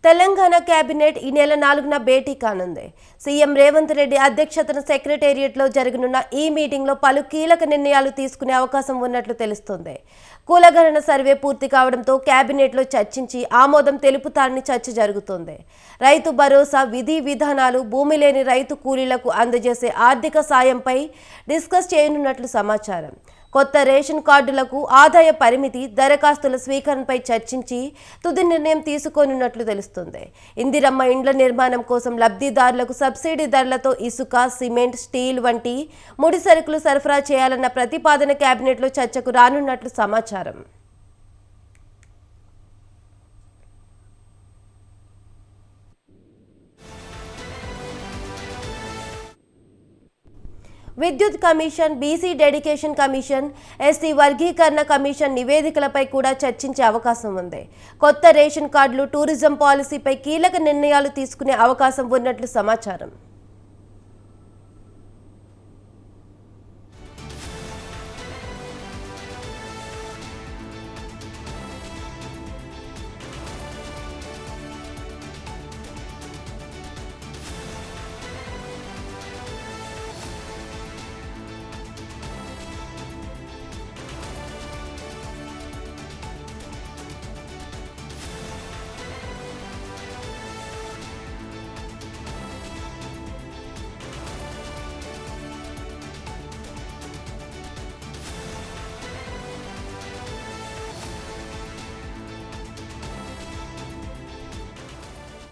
Telangana cabinet ఈ నెల 4న భేటీ కానుంది. సీఎం రేవంత్ రెడ్డి అధ్యక్షతన సెక్రటేరియట్లో జరగనున్న ఈ మీటింగ్లో పలు కీలక నిర్ణయాలు తీసుకునే అవకాశం ఉన్నట్లు తెలుస్తోంది. కులగణన సర్వే పూర్తి కావడంతో కేబినెట్లో చర్చించి ఆమోదం తెలుపుతారని చర్చ జరుగుతోంది. రైతు భరోసా విధి విధానాలు, భూమి లేని రైతు కూలీలకు అందజేసే ఆర్థిక సాయంపై డిస్కస్ చేయనున్నట్లు సమాచారం. కొత్త రేషన్ కార్డులకు ఆదాయ పరిమితి, దరఖాస్తుల స్వీకరణపై చర్చించి తుది నిర్ణయం తీసుకోనున్నట్లు తెలుస్తుంది. ఇందిరమ్మ ఇండ్ల నిర్మాణం కోసం లబ్ధిదారులకు సబ్సిడీ ధరలతో ఇసుక, సిమెంట్, స్టీల్ వంటి ముడి సరుకులు సరఫరా చేయాలన్న ప్రతిపాదన కేబినెట్లో చర్చకు రానున్నట్లు సమాచారం. విద్యుత్ commission, BC dedication commission, SC వర్గీకరణ కమిషన్ నివేదికలపై కూడా చర్చించే అవకాశం ఉంది. కొత్త రేషన్ కార్డులు, టూరిజం పాలసీపై కీలక నిర్ణయాలు తీసుకునే అవకాశం ఉన్నట్లు సమాచారం.